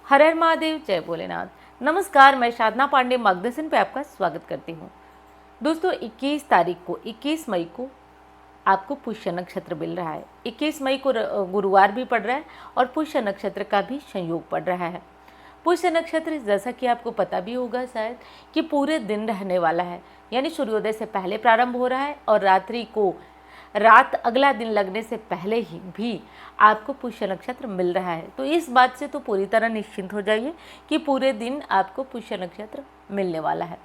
हर हर महादेव, जय भोलेनाथ। नमस्कार, मैं साधना पांडे मार्गदर्शन पे आपका स्वागत करती हूँ। दोस्तों 21 मई को आपको पुष्य नक्षत्र मिल रहा है। 21 मई को गुरुवार भी पड़ रहा है और पुष्य नक्षत्र का भी संयोग पड़ रहा है। पुष्य नक्षत्र जैसा कि आपको पता भी होगा शायद कि पूरे दिन रहने वाला है, यानी सूर्योदय से पहले प्रारंभ हो रहा है और रात अगला दिन लगने से पहले ही भी आपको पुष्य नक्षत्र मिल रहा है। तो इस बात से तो पूरी तरह निश्चिंत हो जाइए कि पूरे दिन आपको पुष्य नक्षत्र मिलने वाला है।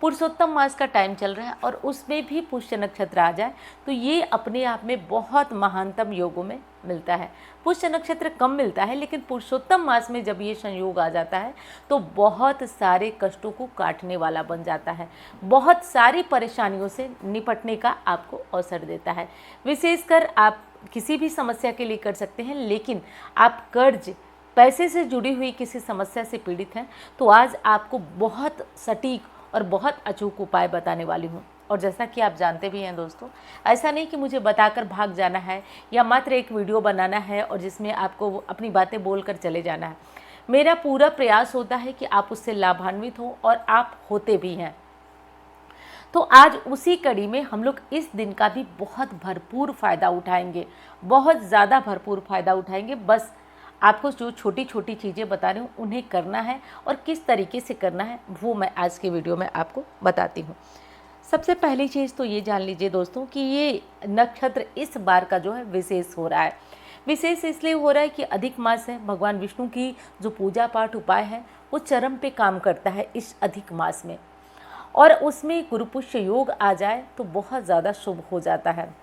पुरुषोत्तम मास का टाइम चल रहा है और उसमें भी पुष्य नक्षत्र आ जाए तो ये अपने आप में बहुत महानतम योगों में मिलता है। पुष्य नक्षत्र कम मिलता है, लेकिन पुरुषोत्तम मास में जब ये संयोग आ जाता है तो बहुत सारे कष्टों को काटने वाला बन जाता है, बहुत सारी परेशानियों से निपटने का आपको अवसर देता है। विशेषकर आप किसी भी समस्या के लिए कर सकते हैं, लेकिन आप कर्ज पैसे से जुड़ी हुई किसी समस्या से पीड़ित हैं तो आज आपको बहुत सटीक और बहुत अचूक उपाय बताने वाली हूँ। और जैसा कि आप जानते भी हैं दोस्तों, ऐसा नहीं कि मुझे बताकर भाग जाना है या मात्र एक वीडियो बनाना है और जिसमें आपको अपनी बातें बोलकर चले जाना है। मेरा पूरा प्रयास होता है कि आप उससे लाभान्वित हो और आप होते भी हैं। तो आज उसी कड़ी में हम लोग इस दिन का भी बहुत भरपूर फ़ायदा उठाएंगे, बहुत ज़्यादा भरपूर फ़ायदा उठाएंगे। बस आपको जो छोटी छोटी चीज़ें बता रही हूँ उन्हें करना है और किस तरीके से करना है वो मैं आज के वीडियो में आपको बताती हूँ। सबसे पहली चीज़ तो ये जान लीजिए दोस्तों कि ये नक्षत्र इस बार का जो है विशेष हो रहा है। विशेष इसलिए हो रहा है कि अधिक मास है, भगवान विष्णु की जो पूजा पाठ उपाय है वो चरम पे काम करता है इस अधिक मास में, और उसमें गुरु पुष्य योग आ जाए तो बहुत ज़्यादा शुभ हो जाता है।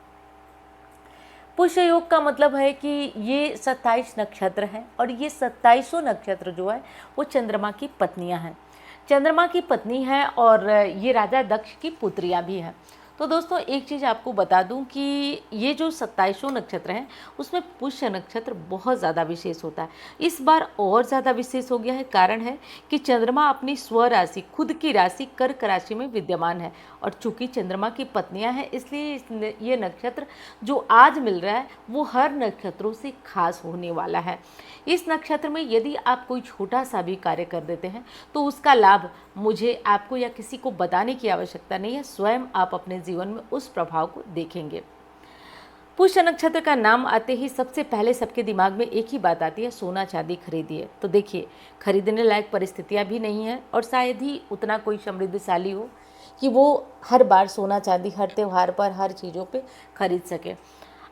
पुष्य योग का मतलब है कि ये 27 नक्षत्र हैं और ये 27 नक्षत्र जो है वो चंद्रमा की पत्नियां हैं, चंद्रमा की पत्नी है और ये राजा दक्ष की पुत्रियां भी हैं। तो दोस्तों एक चीज़ आपको बता दूं कि ये जो 27 नक्षत्र हैं उसमें पुष्य नक्षत्र बहुत ज़्यादा विशेष होता है। इस बार और ज़्यादा विशेष हो गया है, कारण है कि चंद्रमा अपनी स्वराशि खुद की राशि कर्क राशि में विद्यमान है और चूंकि चंद्रमा की पत्नियां हैं इसलिए ये नक्षत्र जो आज मिल रहा है वो हर नक्षत्रों से खास होने वाला है। इस नक्षत्र में यदि आप कोई छोटा सा भी कार्य कर देते हैं तो उसका लाभ मुझे आपको या किसी को बताने की आवश्यकता नहीं है, स्वयं आप अपने जीवन में उस प्रभाव को देखेंगे। पुष्य नक्षत्र का नाम आते ही सबसे पहले सबके दिमाग में एक ही बात आती है, सोना चांदी खरीदिए। तो देखिए खरीदने लायक परिस्थितियां भी नहीं हैं और शायद ही उतना कोई समृद्धशाली हो कि वो हर बार सोना चांदी हर त्यौहार पर हर चीज़ों पे खरीद सके।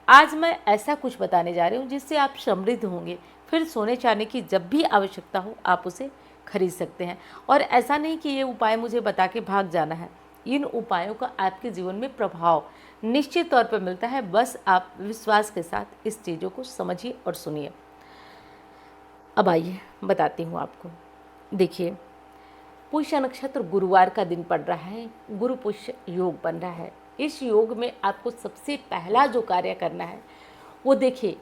आज मैं ऐसा कुछ बताने जा रही हूँ जिससे आप समृद्ध होंगे, फिर सोने चांदी की जब भी आवश्यकता हो आप उसे खरीद सकते हैं। और ऐसा नहीं कि ये उपाय मुझे बता के भाग जाना है, इन उपायों का आपके जीवन में प्रभाव निश्चित तौर पर मिलता है। बस आप विश्वास के साथ इस चीज़ों को समझिए और सुनिए। अब आइए बताती हूँ आपको। देखिए पुष्य नक्षत्र गुरुवार का दिन पड़ रहा है, गुरु पुष्य योग बन रहा है। इस योग में आपको सबसे पहला जो कार्य करना है वो देखिए,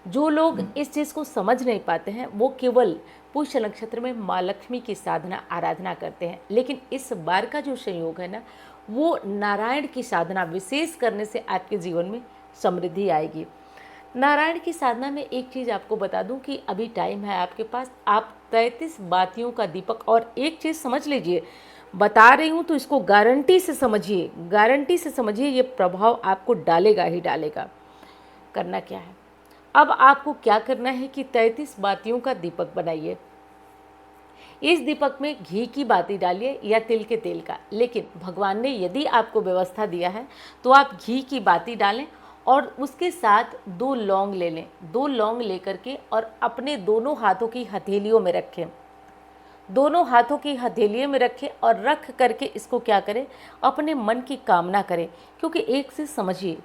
जो लोग इस चीज़ को समझ नहीं पाते हैं वो केवल पुष्य नक्षत्र में माँ लक्ष्मी की साधना आराधना करते हैं, लेकिन इस बार का जो संयोग है ना वो नारायण की साधना विशेष करने से आपके जीवन में समृद्धि आएगी। नारायण की साधना में एक चीज़ आपको बता दूं कि अभी टाइम है आपके पास, आप 33 बातियों का दीपक, और एक चीज़ समझ लीजिए, बता रही हूँ तो इसको गारंटी से समझिए, गारंटी से समझिए, ये प्रभाव आपको डालेगा ही डालेगा। करना क्या है, अब आपको क्या करना है कि 33 बातियों का दीपक बनाइए। इस दीपक में घी की बाती डालिए या तिल के तेल का, लेकिन भगवान ने यदि आपको व्यवस्था दिया है तो आप घी की बाती डालें और उसके साथ 2 लौंग ले लें। 2 लौंग लेकर के और अपने दोनों हाथों की हथेलियों में रखें, दोनों हाथों की हथेलियों में रखें और रख करके इसको क्या करें, अपने मन की कामना करें। क्योंकि एक से समझिए,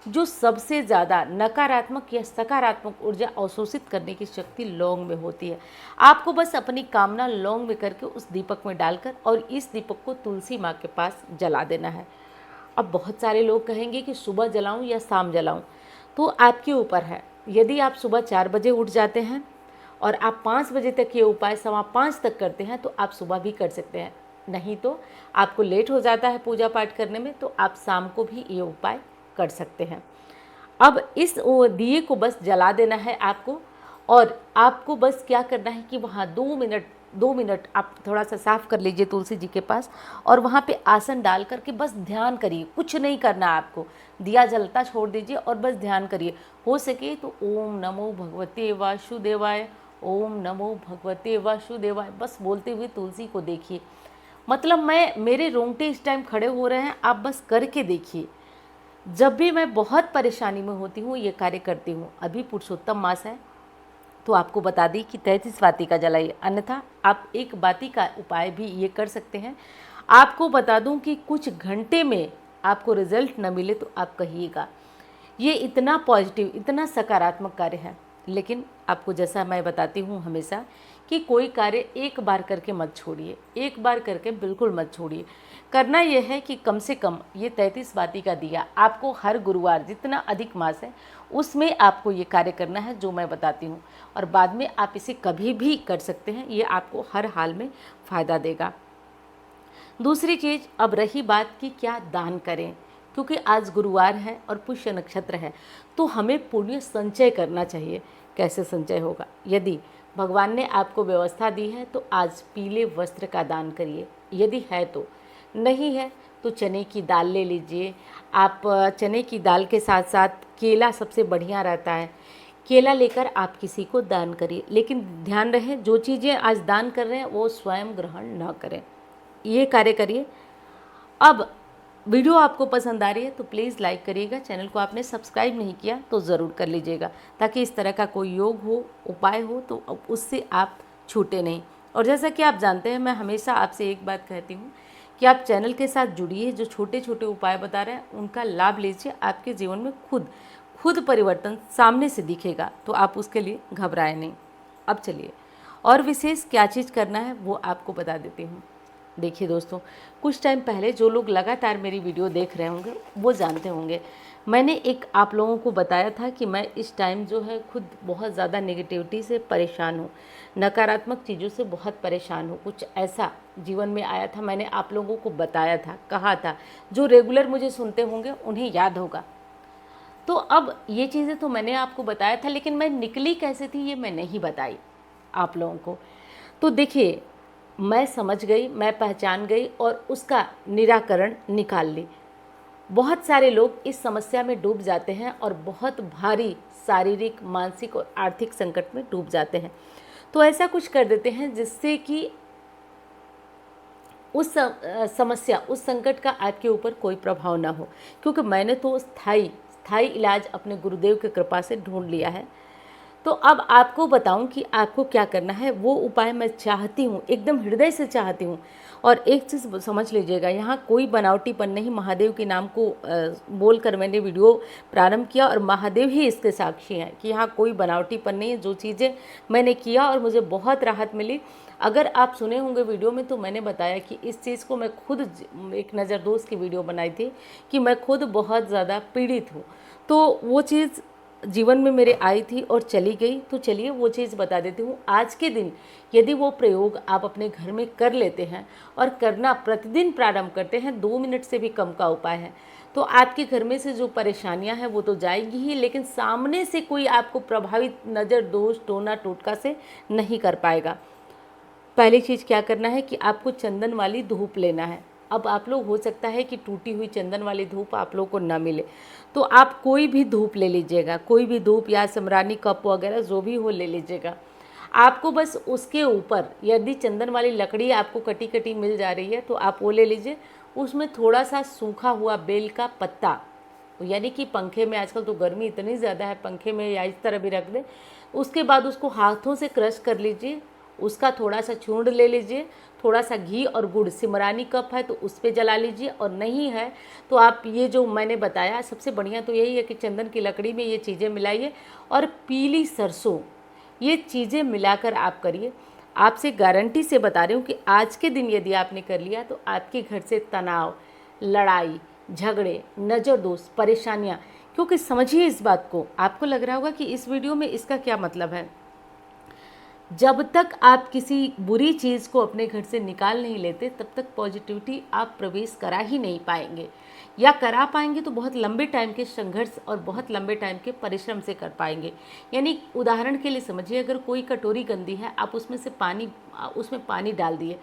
जो सबसे ज़्यादा नकारात्मक या सकारात्मक ऊर्जा अवशोषित करने की शक्ति लौंग में होती है। आपको बस अपनी कामना लौंग में करके उस दीपक में डालकर और इस दीपक को तुलसी माँ के पास जला देना है। अब बहुत सारे लोग कहेंगे कि सुबह जलाऊं या शाम जलाऊं, तो आपके ऊपर है। यदि आप सुबह 4 बजे उठ जाते हैं और आप 5 बजे तक ये उपाय 5:15 तक करते हैं तो आप सुबह भी कर सकते हैं, नहीं तो आपको लेट हो जाता है पूजा पाठ करने में तो आप शाम को भी ये उपाय कर सकते हैं। अब इस दिए को बस जला देना है आपको और आपको बस क्या करना है कि वहाँ 2 मिनट आप थोड़ा सा साफ़ कर लीजिए तुलसी जी के पास, और वहाँ पे आसन डाल करके बस ध्यान करिए, कुछ नहीं करना आपको, दिया जलता छोड़ दीजिए और बस ध्यान करिए। हो सके तो ओम नमो भगवते वासुदेवाय, ओम नमो भगवते वासुदेवाय बस बोलते हुए तुलसी को देखिए। मतलब मेरे रोंगटे इस टाइम खड़े हो रहे हैं, आप बस करके देखिए। जब भी मैं बहुत परेशानी में होती हूँ ये कार्य करती हूँ। अभी पुरुषोत्तम मास है तो आपको बता दी कि 33 बातिका जलाइए, अन्यथा आप एक बाती का उपाय भी ये कर सकते हैं। आपको बता दूं कि कुछ घंटे में आपको रिजल्ट न मिले तो आप कहिएगा। ये इतना पॉजिटिव, इतना सकारात्मक कार्य है। लेकिन आपको जैसा मैं बताती हूँ हमेशा कि कोई कार्य एक बार करके मत छोड़िए, एक बार करके बिल्कुल मत छोड़िए। करना यह है कि कम से कम ये 33 बाती का दिया आपको हर गुरुवार, जितना अधिक मास है उसमें आपको ये कार्य करना है जो मैं बताती हूँ, और बाद में आप इसे कभी भी कर सकते हैं। ये आपको हर हाल में फ़ायदा देगा। दूसरी चीज़, अब रही बात कि क्या दान करें, क्योंकि आज गुरुवार है और पुष्य नक्षत्र है तो हमें पुण्य संचय करना चाहिए। कैसे संचय होगा? यदि भगवान ने आपको व्यवस्था दी है तो आज पीले वस्त्र का दान करिए, यदि है तो। नहीं है तो चने की दाल ले लीजिए आप। चने की दाल के साथ साथ केला सबसे बढ़िया रहता है, केला लेकर आप किसी को दान करिए। लेकिन ध्यान रहे, जो चीज़ें आज दान कर रहे हैं वो स्वयं ग्रहण न करें, ये कार्य करिए। अब वीडियो आपको पसंद आ रही है तो प्लीज़ लाइक करिएगा। चैनल को आपने सब्सक्राइब नहीं किया तो ज़रूर कर लीजिएगा, ताकि इस तरह का कोई योग हो, उपाय हो तो उससे आप छूटे नहीं। और जैसा कि आप जानते हैं, मैं हमेशा आपसे एक बात कहती हूँ कि आप चैनल के साथ जुड़िए। जो छोटे छोटे उपाय बता रहे हैं उनका लाभ लीजिए, आपके जीवन में खुद परिवर्तन सामने से दिखेगा, तो आप उसके लिए घबराए नहीं। अब चलिए और विशेष क्या चीज़ करना है वो आपको बता देती हूँ। देखिए दोस्तों, कुछ टाइम पहले जो लोग लगातार मेरी वीडियो देख रहे होंगे वो जानते होंगे, मैंने एक आप लोगों को बताया था कि मैं इस टाइम जो है खुद बहुत ज़्यादा नेगेटिविटी से परेशान हूँ, नकारात्मक चीज़ों से बहुत परेशान हूँ। कुछ ऐसा जीवन में आया था, मैंने आप लोगों को बताया था, कहा था। जो रेगुलर मुझे सुनते होंगे उन्हें याद होगा। तो अब ये चीज़ें तो मैंने आपको बताया था, लेकिन मैं निकली कैसे थी ये मैं नहीं बताई आप लोगों को। तो देखिए, मैं समझ गई, मैं पहचान गई और उसका निराकरण निकाल ली। बहुत सारे लोग इस समस्या में डूब जाते हैं और बहुत भारी शारीरिक, मानसिक और आर्थिक संकट में डूब जाते हैं। तो ऐसा कुछ कर देते हैं जिससे कि उस समस्या, उस संकट का आपके ऊपर कोई प्रभाव ना हो। क्योंकि मैंने तो स्थायी इलाज अपने गुरुदेव की कृपा से ढूंढ लिया है। तो अब आपको बताऊं कि आपको क्या करना है। वो उपाय मैं चाहती हूँ, एकदम हृदय से चाहती हूँ। और एक चीज़ समझ लीजिएगा, यहाँ कोई बनावटीपन नहीं। महादेव के नाम को बोलकर मैंने वीडियो प्रारंभ किया और महादेव ही इसके साक्षी हैं कि यहाँ कोई बनावटीपन नहीं है। जो चीज़ें मैंने किया और मुझे बहुत राहत मिली, अगर आप सुने होंगे वीडियो में, तो मैंने बताया कि इस चीज़ को मैं खुद, एक नज़रदोज की वीडियो बनाई थी कि मैं खुद बहुत ज़्यादा पीड़ित हूँ। तो वो चीज़ जीवन में मेरे आई थी और चली गई। तो चलिए वो चीज़ बता देती हूँ। आज के दिन यदि वो प्रयोग आप अपने घर में कर लेते हैं और करना प्रतिदिन प्रारंभ करते हैं, 2 मिनट से भी कम का उपाय है, तो आपके घर में से जो परेशानियां हैं वो तो जाएगी ही, लेकिन सामने से कोई आपको प्रभावित नज़र, दोष, टोना टोटका से नहीं कर पाएगा। पहली चीज़ क्या करना है कि आपको चंदन वाली धूप लेना है। अब आप लोग, हो सकता है कि टूटी हुई चंदन वाली धूप आप लोग को ना मिले, तो आप कोई भी धूप ले लीजिएगा, कोई भी धूप या सम्रानी कप वगैरह जो भी हो ले लीजिएगा। आपको बस उसके ऊपर, यदि चंदन वाली लकड़ी आपको कटी कटी मिल जा रही है तो आप वो ले लीजिए। उसमें थोड़ा सा सूखा हुआ बेल का पत्ता, यानी कि पंखे में, आजकल तो गर्मी इतनी ज़्यादा है, पंखे में या इस तरह भी रख दें। उसके बाद उसको हाथों से क्रश कर लीजिए, उसका थोड़ा सा चूर्ण ले लीजिए, थोड़ा सा घी और गुड़, सिमरानी कप है तो उस पे जला लीजिए, और नहीं है तो आप ये जो मैंने बताया, सबसे बढ़िया तो यही है कि चंदन की लकड़ी में ये चीज़ें मिलाइए और पीली सरसों, ये चीज़ें मिलाकर आप करिए। आपसे गारंटी से बता रही हूँ कि आज के दिन यदि आपने कर लिया तो आपके घर से तनाव, लड़ाई, झगड़े, नज़र दोष, परेशानियाँ, क्योंकि समझिए इस बात को, आपको लग रहा होगा कि इस वीडियो में इसका क्या मतलब है। जब तक आप किसी बुरी चीज़ को अपने घर से निकाल नहीं लेते तब तक पॉजिटिविटी आप प्रवेश करा ही नहीं पाएंगे, या करा पाएंगे तो बहुत लंबे टाइम के संघर्ष और बहुत लंबे टाइम के परिश्रम से कर पाएंगे। यानी उदाहरण के लिए समझिए, अगर कोई कटोरी गंदी है, आप उसमें पानी डाल दिए,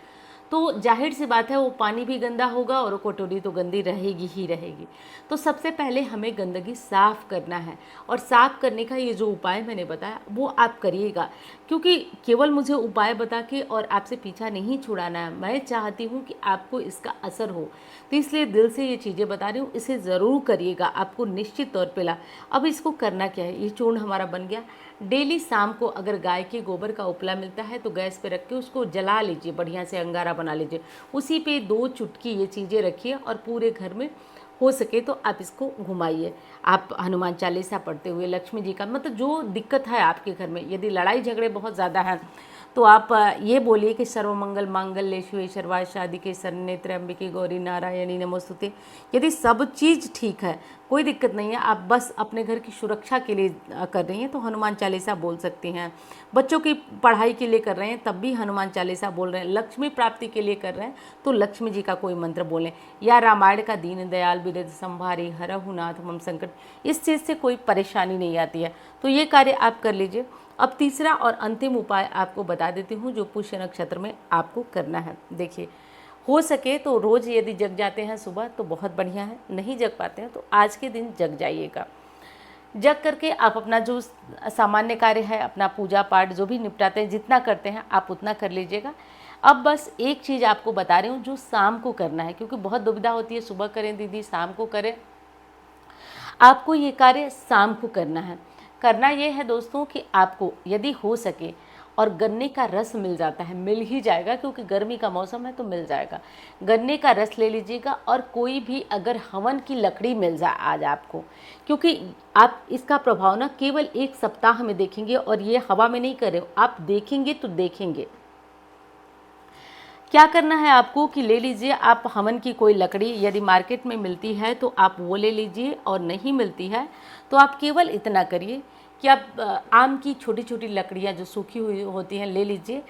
तो जाहिर सी बात है वो पानी भी गंदा होगा और वो कटोरी तो गंदी रहेगी ही रहेगी। तो सबसे पहले हमें गंदगी साफ़ करना है, और साफ़ करने का ये जो उपाय मैंने बताया वो आप करिएगा, क्योंकि केवल मुझे उपाय बता के और आपसे पीछा नहीं छुड़ाना है, मैं चाहती हूँ कि आपको इसका असर हो। तो इसलिए दिल से ये चीज़ें बता रही हूँ, इसे ज़रूर करिएगा, आपको निश्चित तौर पे ला। अब इसको करना क्या है, ये चूर्ण हमारा बन गया। डेली शाम को अगर गाय के गोबर का उपला मिलता है तो गैस पे रख के उसको जला लीजिए, बढ़िया से अंगारा बना लीजिए, उसी पे 2 चुटकी ये चीज़ें रखिए और पूरे घर में हो सके तो आप इसको घुमाइए। आप हनुमान चालीसा पढ़ते हुए, लक्ष्मी जी का, मतलब जो दिक्कत है आपके घर में, यदि लड़ाई झगड़े बहुत ज़्यादा हैं तो आप ये बोलिए कि सर्वमंगल मांगल्ये शिवे सर्वार्थ साधिके शरण्ये त्र्यंबके गौरी नारायणी नमोस्तुते। यदि सब चीज़ ठीक है, कोई दिक्कत नहीं है, आप बस अपने घर की सुरक्षा के लिए कर रही हैं तो हनुमान चालीसा बोल सकती हैं। बच्चों की पढ़ाई के लिए कर रहे हैं तब भी हनुमान चालीसा बोल रहे हैं। लक्ष्मी प्राप्ति के लिए कर रहे हैं तो लक्ष्मी जी का कोई मंत्र बोलें, या रामायण का दीन दयाल बिरध संभारी हरहु नाथ मम संकट। इस चीज़ से कोई परेशानी नहीं आती है, तो ये कार्य आप कर लीजिए। अब तीसरा और अंतिम उपाय आपको बता देती हूँ जो पुष्य नक्षत्र में आपको करना है। देखिए, हो सके तो रोज़ यदि जग जाते हैं सुबह तो बहुत बढ़िया है, नहीं जग पाते हैं तो आज के दिन जग जाइएगा। जग करके आप अपना जो सामान्य कार्य है, अपना पूजा पाठ जो भी निपटाते हैं, जितना करते हैं आप उतना कर लीजिएगा। अब बस एक चीज़ आपको बता रही हूँ जो शाम को करना है, क्योंकि बहुत दुविधा होती है, सुबह करें दीदी, शाम को करें। आपको ये कार्य शाम को करना है। करना ये है दोस्तों कि आपको यदि हो सके, और गन्ने का रस मिल जाता है, मिल ही जाएगा क्योंकि गर्मी का मौसम है तो मिल जाएगा, गन्ने का रस ले लीजिएगा। और कोई भी अगर हवन की लकड़ी मिल जाए आज आपको, क्योंकि आप इसका प्रभाव ना केवल 1 सप्ताह में देखेंगे, और ये हवा में नहीं कर रहे हो, आप देखेंगे तो देखेंगे। क्या करना है आपको कि ले लीजिए आप हवन की कोई लकड़ी, यदि मार्केट में मिलती है तो आप वो ले लीजिए, और नहीं मिलती है तो आप केवल इतना करिए कि आप आम की छोटी छोटी लकड़ियाँ जो सूखी हुई होती हैं ले लीजिए,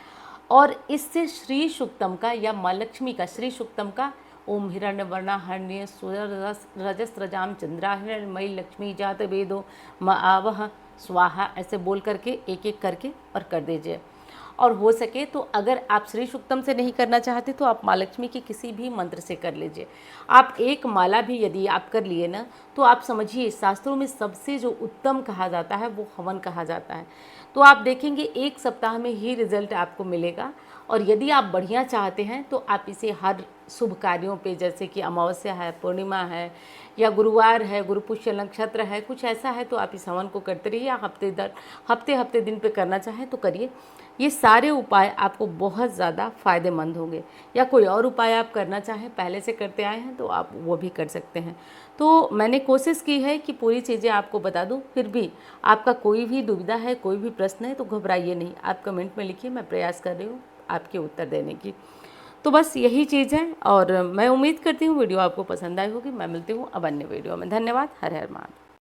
और इससे श्री सूक्तम का या माँ लक्ष्मी का श्री सूक्तम का ओम हिरण्यवर्णा हरण्य रजस्रजाम चंद्रा हिरण्यमयी लक्ष्मी जात वेदो म आवह स्वाहा, ऐसे बोल करके एक एक करके और कर दीजिए। और हो सके तो अगर आप श्री सूक्तम से नहीं करना चाहते तो आप माँ लक्ष्मी के किसी भी मंत्र से कर लीजिए। आप एक माला भी यदि आप कर लिए ना, तो आप समझिए शास्त्रों में सबसे जो उत्तम कहा जाता है वो हवन कहा जाता है। तो आप देखेंगे 1 सप्ताह में ही रिजल्ट आपको मिलेगा। और यदि आप बढ़िया चाहते हैं तो आप इसे हर शुभ कार्यों पे, जैसे कि अमावस्या है, पूर्णिमा है, या गुरुवार है, गुरु पुष्य नक्षत्र है, कुछ ऐसा है तो आप इस हवन को करते रहिए, या हफ्ते दिन पे करना चाहें तो करिए। ये सारे उपाय आपको बहुत ज़्यादा फ़ायदेमंद होंगे। या कोई और उपाय आप करना चाहें, पहले से करते आए हैं तो आप वो भी कर सकते हैं। तो मैंने कोशिश की है कि पूरी चीज़ें आपको बता दूं, फिर भी आपका कोई भी दुविधा है, कोई भी प्रश्न है तो घबराइए नहीं, आप कमेंट में लिखिए, मैं प्रयास कर रही हूँ आपके उत्तर देने की। तो बस यही चीज़ है, और मैं उम्मीद करती हूँ वीडियो आपको पसंद आई होगी। मैं मिलती हूँ अब अन्य वीडियो में। धन्यवाद। हर हर महादेव।